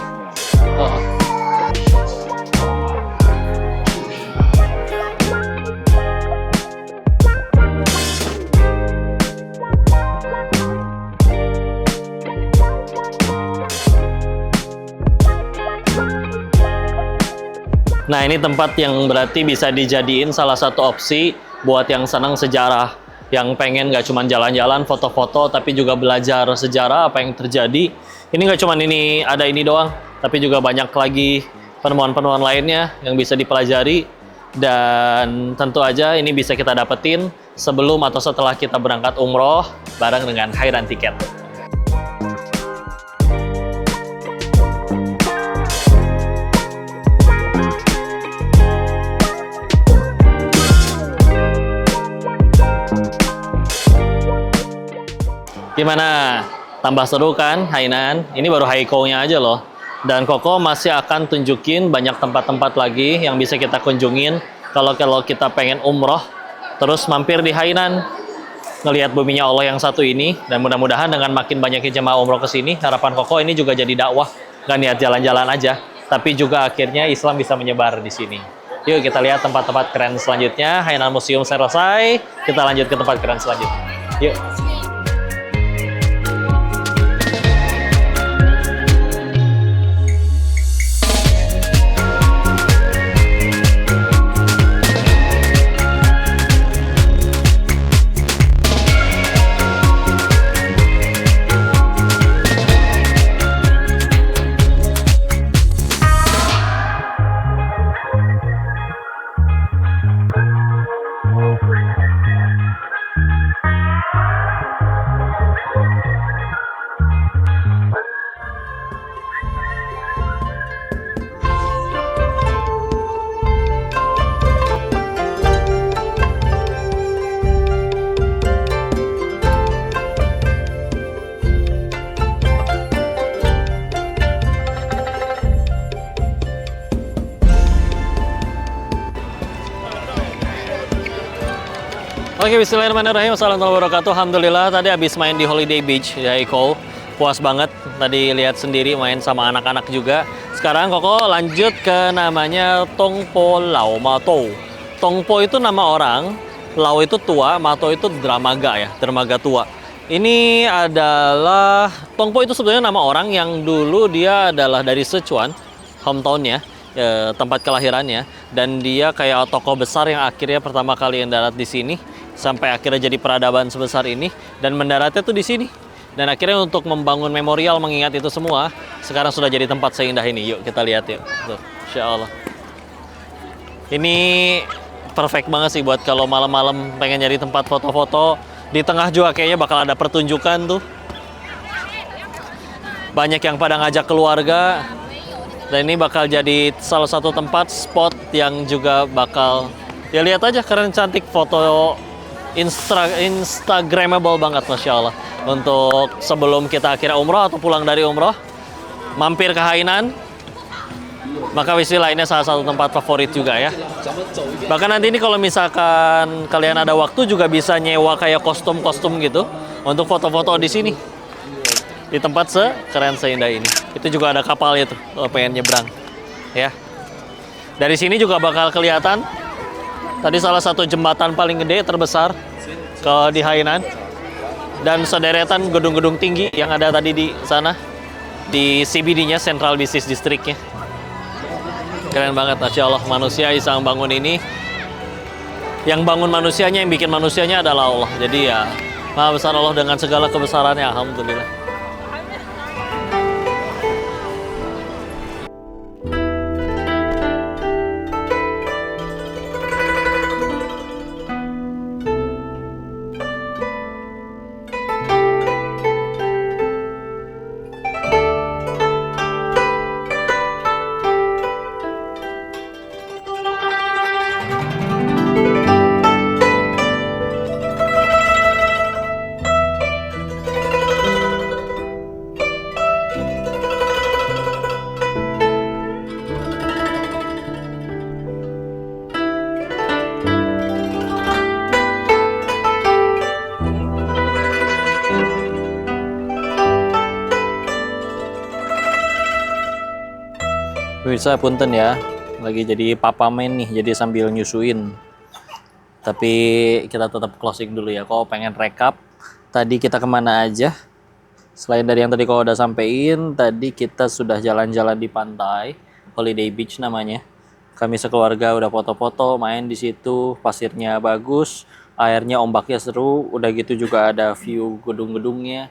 Nah, ini tempat yang berarti bisa dijadiin salah satu opsi buat yang senang sejarah, yang pengen nggak cuma jalan-jalan, foto-foto, tapi juga belajar sejarah apa yang terjadi. Ini nggak cuma ini, ada ini doang, tapi juga banyak lagi penemuan-penemuan lainnya yang bisa dipelajari. Dan tentu aja ini bisa kita dapetin sebelum atau setelah kita berangkat umroh bareng dengan Hainan Tiket. Gimana? Tambah seru kan Hainan? Ini baru Haikou-nya aja loh. Dan Koko masih akan tunjukin banyak tempat-tempat lagi yang bisa kita kunjungin kalau kita pengen umroh, terus mampir di Hainan, ngelihat buminya Allah yang satu ini. Dan mudah-mudahan dengan makin banyaknya jemaah umroh ke sini, harapan Koko ini juga jadi dakwah, nggak niat jalan-jalan aja, tapi juga akhirnya Islam bisa menyebar di sini. Yuk kita lihat tempat-tempat keren selanjutnya. Hainan Museum selesai, kita lanjut ke tempat keren selanjutnya. Yuk. Oke, bismillahirrahmanirrahim. Assalamualaikum warahmatullahi wabarakatuh. Alhamdulillah, tadi habis main di Holiday Beach di Haikou. Puas banget. Tadi lihat sendiri main sama anak-anak juga. Sekarang Koko lanjut ke namanya Tongpo Lao Matou. Tongpo itu nama orang, Lao itu tua, Matou itu dermaga ya, dermaga tua. Ini adalah, Tongpo itu sebenarnya nama orang yang dulu dia adalah dari Sichuan, hometown-nya, tempat kelahirannya. Dan dia kayak tokoh besar yang akhirnya pertama kali mendarat di sini. Sampai akhirnya jadi peradaban sebesar ini dan mendaratnya tuh di sini. Dan akhirnya untuk membangun memorial mengingat itu semua, sekarang sudah jadi tempat seindah ini. Yuk kita lihat yuk. Tuh, Insya Allah. Ini perfect banget sih buat kalau malam-malam pengen nyari tempat foto-foto. Di tengah juga kayaknya bakal ada pertunjukan tuh. Banyak yang pada ngajak keluarga. Dan ini bakal jadi salah satu tempat spot yang juga bakal, ya lihat aja keren cantik foto Instagramable banget, Masya Allah. Untuk sebelum kita akhirnya umroh atau pulang dari umroh, mampir ke Hainan, maka Wiswila ini salah satu tempat favorit juga ya. Bahkan nanti ini kalau misalkan kalian ada waktu juga bisa nyewa kayak kostum-kostum gitu untuk foto-foto di sini. Di tempat sekeren seindah ini. Itu juga ada kapalnya tuh kalau pengen nyebrang. Ya. Dari sini juga bakal kelihatan tadi salah satu jembatan paling gede terbesar di Hainan. Dan sederetan gedung-gedung tinggi yang ada tadi di sana. Di CBD-nya, Central Business District-nya. Keren banget, Masya Allah. Manusia bisa bangun ini. Yang bangun manusianya, yang bikin manusianya adalah Allah. Jadi ya, Maha Besar Allah dengan segala kebesarannya. Alhamdulillah. Bisa punten ya, lagi jadi papa main nih, jadi sambil nyusuin. Tapi kita tetap closing dulu ya. Kau pengen rekap tadi kita kemana aja? Selain dari yang tadi kau udah sampein, tadi kita sudah jalan-jalan di pantai, Holiday Beach namanya. Kami sekeluarga udah foto-foto, main di situ, pasirnya bagus, airnya ombaknya seru, udah gitu juga ada view gedung-gedungnya.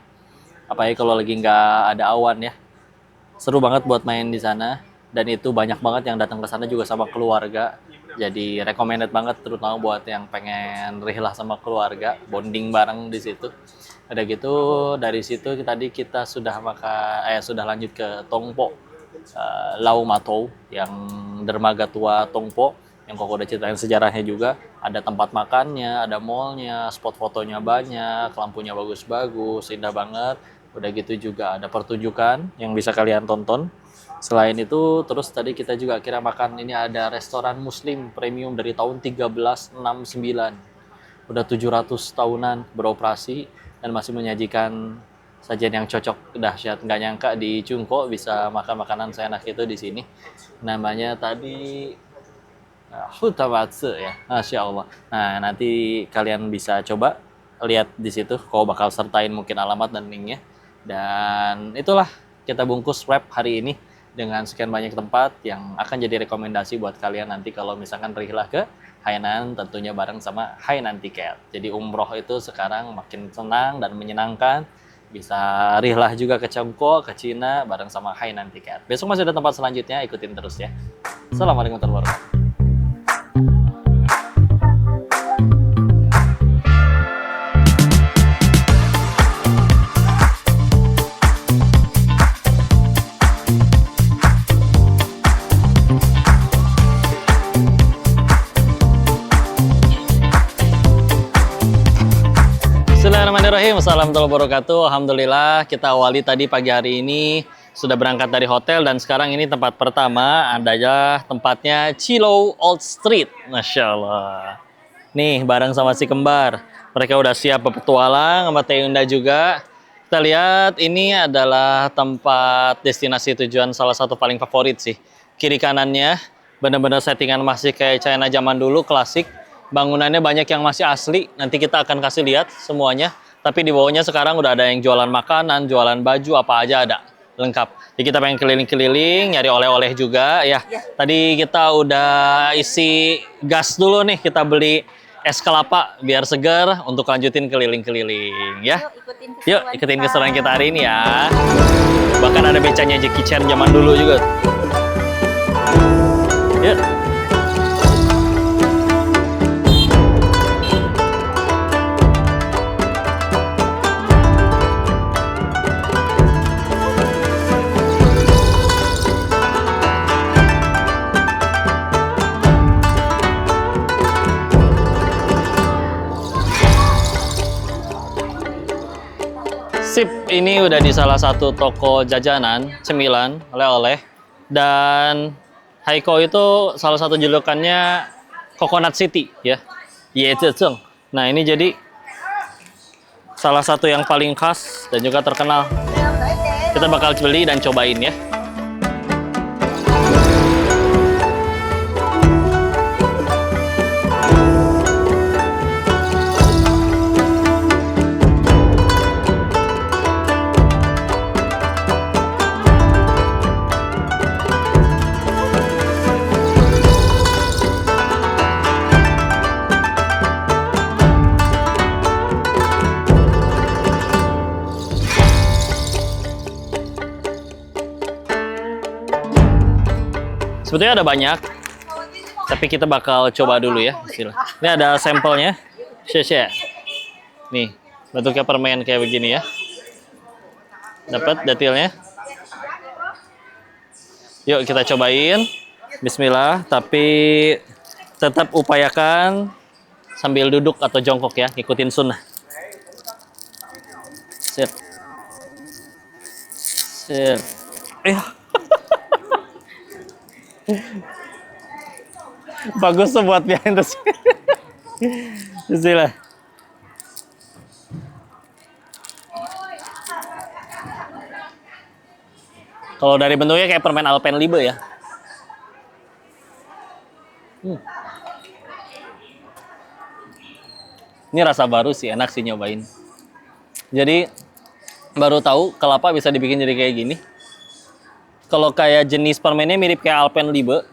Apalagi kalau lagi nggak ada awan ya. Seru banget buat main di sana. Dan itu banyak banget yang datang ke sana juga sama keluarga. Jadi recommended banget terutama buat yang pengen rihlah sama keluarga, bonding bareng di situ. Ada gitu dari situ tadi kita sudah sudah lanjut ke Tongpo, Lau Matou yang dermaga tua Tongpo yang kok udah ceritain sejarahnya juga. Ada tempat makannya, ada mallnya, spot fotonya banyak, lampunya bagus-bagus, indah banget. Udah gitu juga ada pertunjukan yang bisa kalian tonton. Selain itu, terus tadi kita juga kira makan, ini ada restoran muslim premium dari tahun 1369. Udah 700 tahunan beroperasi dan masih menyajikan sajian yang cocok, dahsyat. Nggak nyangka di Chungko bisa makan makanan seenak itu di sini. Namanya tadi Hutamatsu ya, Masya Allah. Nah, nanti kalian bisa coba lihat di situ. Kau bakal sertain mungkin alamat dan linknya. Dan itulah kita bungkus wrap hari ini dengan sekian banyak tempat yang akan jadi rekomendasi buat kalian nanti kalau misalkan rihlah ke Hainan, tentunya bareng sama Hainan Tiket. Jadi umroh itu sekarang makin senang dan menyenangkan. Bisa rihlah juga ke Chongqing, ke Cina bareng sama Hainan Tiket. Besok masih ada tempat selanjutnya, ikutin terus ya. Assalamualaikum warahmatullahi wabarakatuh. Bismillahirrahmanirrahim. Assalamualaikum warahmatullahi wabarakatuh. Alhamdulillah kita awali tadi pagi hari ini sudah berangkat dari hotel dan sekarang ini tempat pertama adalah tempatnya Chilou Old Street. Masya Allah. Nih bareng sama si kembar. Mereka udah siap berpetualang sama Teh Yunda juga. Kita lihat ini adalah tempat destinasi tujuan salah satu paling favorit sih. Kiri kanannya benar-benar settingan masih kayak China zaman dulu, klasik. Bangunannya banyak yang masih asli, nanti kita akan kasih lihat semuanya. Tapi di bawahnya sekarang udah ada yang jualan makanan, jualan baju, apa aja ada, lengkap. Jadi kita pengen keliling-keliling, nyari oleh-oleh juga ya. Tadi kita udah isi gas dulu nih, kita beli es kelapa biar segar untuk lanjutin keliling-keliling ya. Yuk ikutin keseruan kita hari ini ya. Bahkan ada becanya Jackie Chan zaman dulu juga. Yuk. Sip, ini udah di salah satu toko jajanan, cemilan, oleh-oleh. Dan Haikou itu salah satu julukannya Coconut City ya. Yezhezheng. Nah, ini jadi salah satu yang paling khas dan juga terkenal. Kita bakal beli dan cobain ya. Sebetulnya ada banyak, tapi kita bakal coba dulu ya. Bismillah. Ini ada sampelnya. Share. Nih, bentuknya permen kayak begini ya. Dapat detailnya. Yuk kita cobain. Bismillah, tapi tetap upayakan sambil duduk atau jongkok ya, ngikutin sunnah. Sip. Bagus tuh buat behind the scene. Bismillah. Kalau dari bentuknya kayak permen Alpenlibe ya. Ini rasa baru sih, enak sih nyobain. Jadi baru tahu kelapa bisa dibikin jadi kayak gini. Kalau kayak jenis permennya mirip kayak Alpenlibe.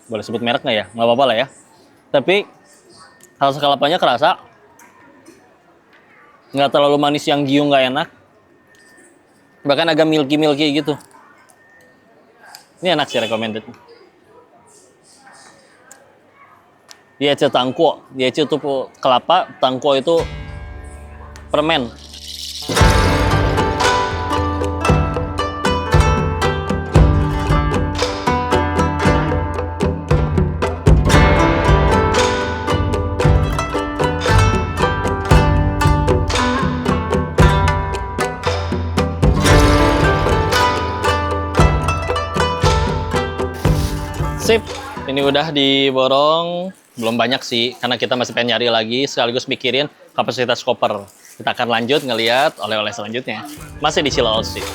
Boleh sebut merek nggak ya? Nggak apa-apa lah ya. Tapi rasa kelapanya kerasa. Nggak terlalu manis yang giung, nggak enak. Bahkan agak milky gitu. Ini enak sih, recommended. Yece tangkuo. Yece itu kelapa, tangkuo itu permen. Sip, ini udah diborong. Belum banyak sih, karena kita masih pengen nyari lagi, sekaligus mikirin kapasitas koper. Kita akan lanjut ngeliat oleh-oleh selanjutnya. Masih di Cilaos Street.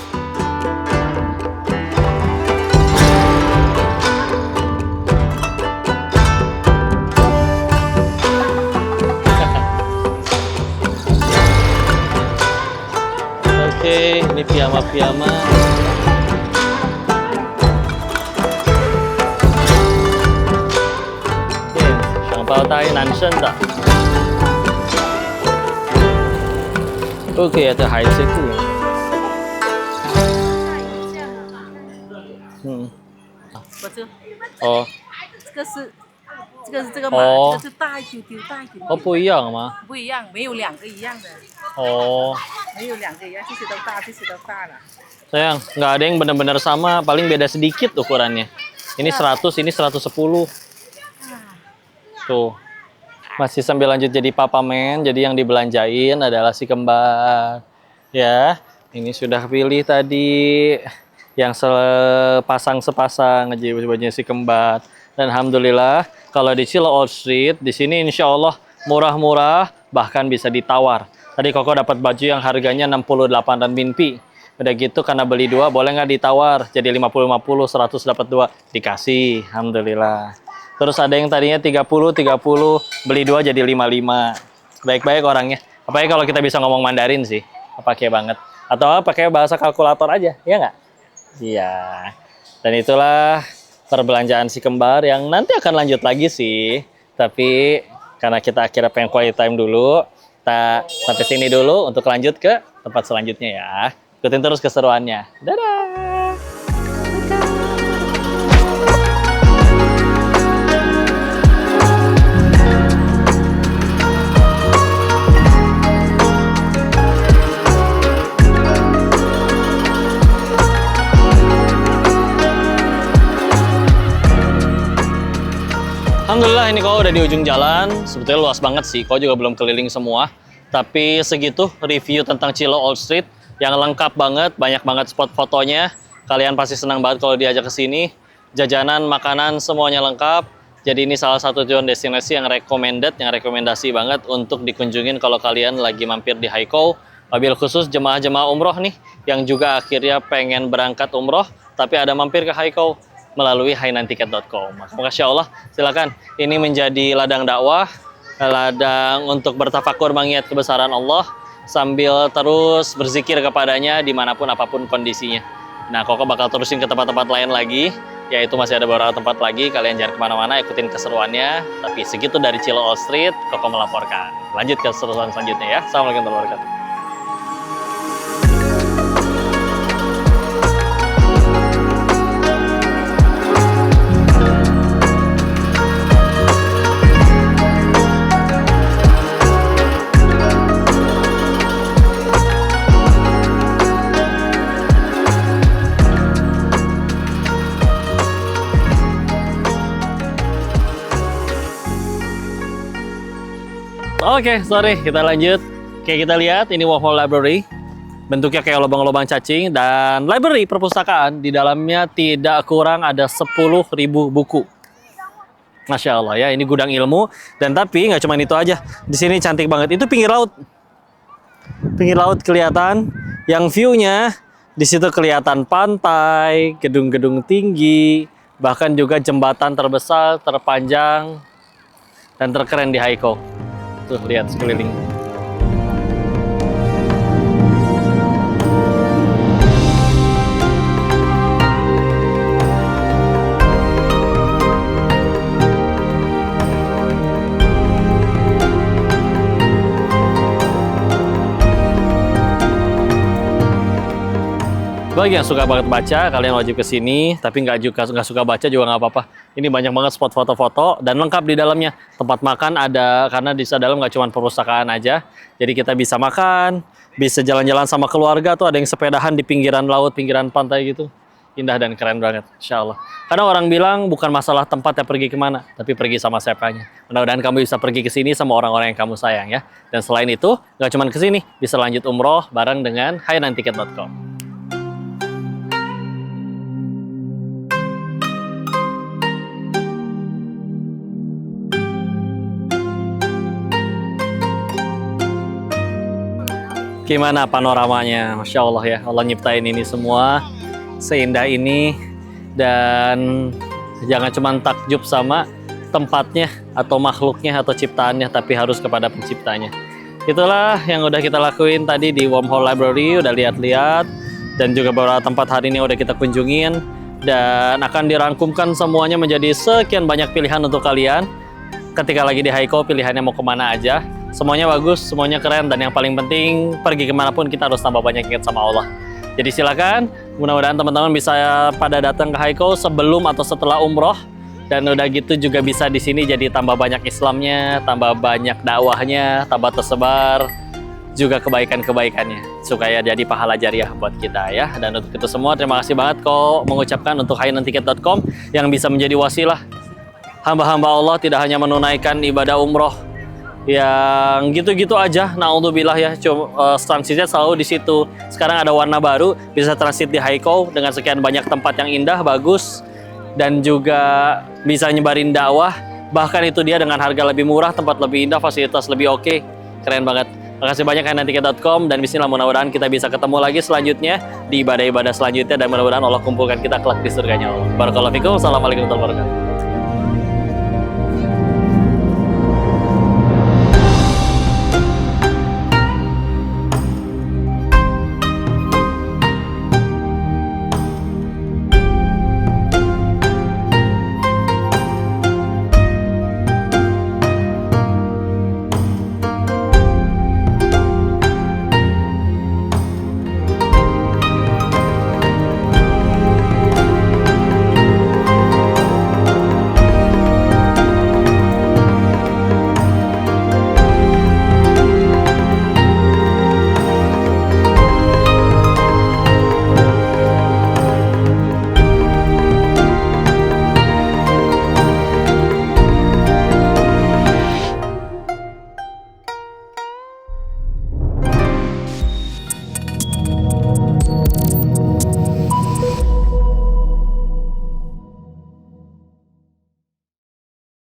Oke, ini piyama-piyama. 包带男生的 ，OK 的还是酷。不是，哦这个码，哦这个是大一丢丢，大一丢丢。哦，不一样吗？不一样，没有两个一样的，哦，没有两个一样，这些都大，这些都大了。 sayang, nggak ada yang benar-benar sama, paling beda sedikit ukurannya. Ini 100, ini 110. Tuh, masih sambil lanjut jadi papamen. Jadi yang dibelanjain adalah si kembar. Ya, ini sudah pilih tadi yang sepasang bajunya si kembar. Dan alhamdulillah kalau di Cilaos Street di sini insya Allah murah-murah, bahkan bisa ditawar. Tadi Koko dapat baju yang harganya 68 renminbi. Udah gitu karena beli dua boleh nggak ditawar jadi 50-50, 100 dapat dua, dikasih. Alhamdulillah. Terus ada yang tadinya 30, beli dua jadi 55. Baik-baik orangnya. Apalagi kalau kita bisa ngomong Mandarin sih. Pakai banget. Atau pakai bahasa kalkulator aja, ya nggak? Iya. Dan itulah perbelanjaan si kembar yang nanti akan lanjut lagi sih. Tapi karena kita akhirnya pengen quality time dulu, kita sampai sini dulu untuk lanjut ke tempat selanjutnya ya. Ikutin terus keseruannya. Dadah! Alhamdulillah ini kau udah di ujung jalan. Sebetulnya luas banget sih. Kau juga belum keliling semua. Tapi segitu review tentang Chilo Old Street yang lengkap banget, banyak banget spot fotonya. Kalian pasti senang banget kalau diajak ke sini. Jajanan, makanan semuanya lengkap. Jadi ini salah satu tujuan destinasi yang recommended, yang rekomendasi banget untuk dikunjungin kalau kalian lagi mampir di Haikou. Wabil khusus jemaah-jemaah umroh nih yang juga akhirnya pengen berangkat umroh tapi ada mampir ke Haikou melalui hainantiket.com. Maka Masya Allah, silakan. Ini menjadi ladang dakwah, ladang untuk bertafakur mengingat kebesaran Allah sambil terus berzikir kepadanya dimanapun apapun kondisinya. Nah, Koko bakal terusin ke tempat-tempat lain lagi, yaitu masih ada beberapa tempat lagi. Kalian jangan kemana-mana, ikutin keseruannya. Tapi segitu dari Chilo Old Street, Koko melaporkan. Lanjut ke keseruan selanjutnya ya. Assalamualaikum warahmatullahi wabarakatuh. Oke, sorry, kita lanjut. Oke, kita lihat ini Wormhole Library. Bentuknya kayak lubang-lubang cacing. Dan library perpustakaan, di dalamnya tidak kurang ada 10.000 buku. Masya Allah ya, ini gudang ilmu. Dan tapi nggak cuma itu aja. Di sini cantik banget. Itu pinggir laut. Pinggir laut kelihatan. Yang view-nya, di situ kelihatan pantai, gedung-gedung tinggi. Bahkan juga jembatan terbesar, terpanjang, dan terkeren di Haikou. Tuh, lihat sekeliling. Bagi yang suka banget baca, kalian wajib kesini. Tapi nggak suka baca juga nggak apa-apa. Ini banyak banget spot foto-foto dan lengkap di dalamnya. Tempat makan ada, karena di dalam nggak cuma perpustakaan aja. Jadi kita bisa makan, bisa jalan-jalan sama keluarga. Tuh ada yang sepedahan di pinggiran laut, pinggiran pantai gitu. Indah dan keren banget, insya Allah. Karena orang bilang bukan masalah tempat ya pergi kemana, tapi pergi sama siapanya. Mudah-mudahan kamu bisa pergi ke sini sama orang-orang yang kamu sayang ya. Dan selain itu, nggak cuma ke sini, bisa lanjut umroh bareng dengan hainantiket.com. Gimana panoramanya? Masya Allah ya, Allah nyiptain ini semua seindah ini. Dan jangan cuma takjub sama tempatnya atau makhluknya atau ciptaannya, tapi harus kepada penciptanya. Itulah yang udah kita lakuin tadi di Wormhole Library. Udah lihat-lihat dan juga beberapa tempat hari ini udah kita kunjungin. Dan akan dirangkumkan semuanya menjadi sekian banyak pilihan untuk kalian. Ketika lagi di Haikou, pilihannya mau kemana aja. Semuanya bagus, semuanya keren, dan yang paling penting pergi kemanapun kita harus tambah banyak ingat sama Allah. Jadi silakan, mudah-mudahan teman-teman bisa pada datang ke Haikou sebelum atau setelah umroh, dan udah gitu juga bisa di sini jadi tambah banyak Islamnya, tambah banyak dakwahnya, tambah tersebar juga kebaikan-kebaikannya, supaya jadi pahala jariah buat kita ya. Dan untuk itu semua terima kasih banget kok mengucapkan untuk hainantiket.com yang bisa menjadi wasilah hamba-hamba Allah tidak hanya menunaikan ibadah umroh yang gitu-gitu aja, naudzubillah ya, transitnya selalu di situ. Sekarang ada warna baru, bisa transit di Haikou dengan sekian banyak tempat yang indah, bagus, dan juga bisa nyebarin dakwah. Bahkan itu dia dengan harga lebih murah, tempat lebih indah, fasilitas lebih oke. Keren banget. Makasih banyak hainantiket.com, dan bismillah, mudah-mudahan kita bisa ketemu lagi selanjutnya di ibadah-ibadah selanjutnya, dan mudah-mudahan Allah kumpulkan kita kelak di surganya Allah. Barakallahu fikum. Assalamualaikum warahmatullahi wabarakatuh.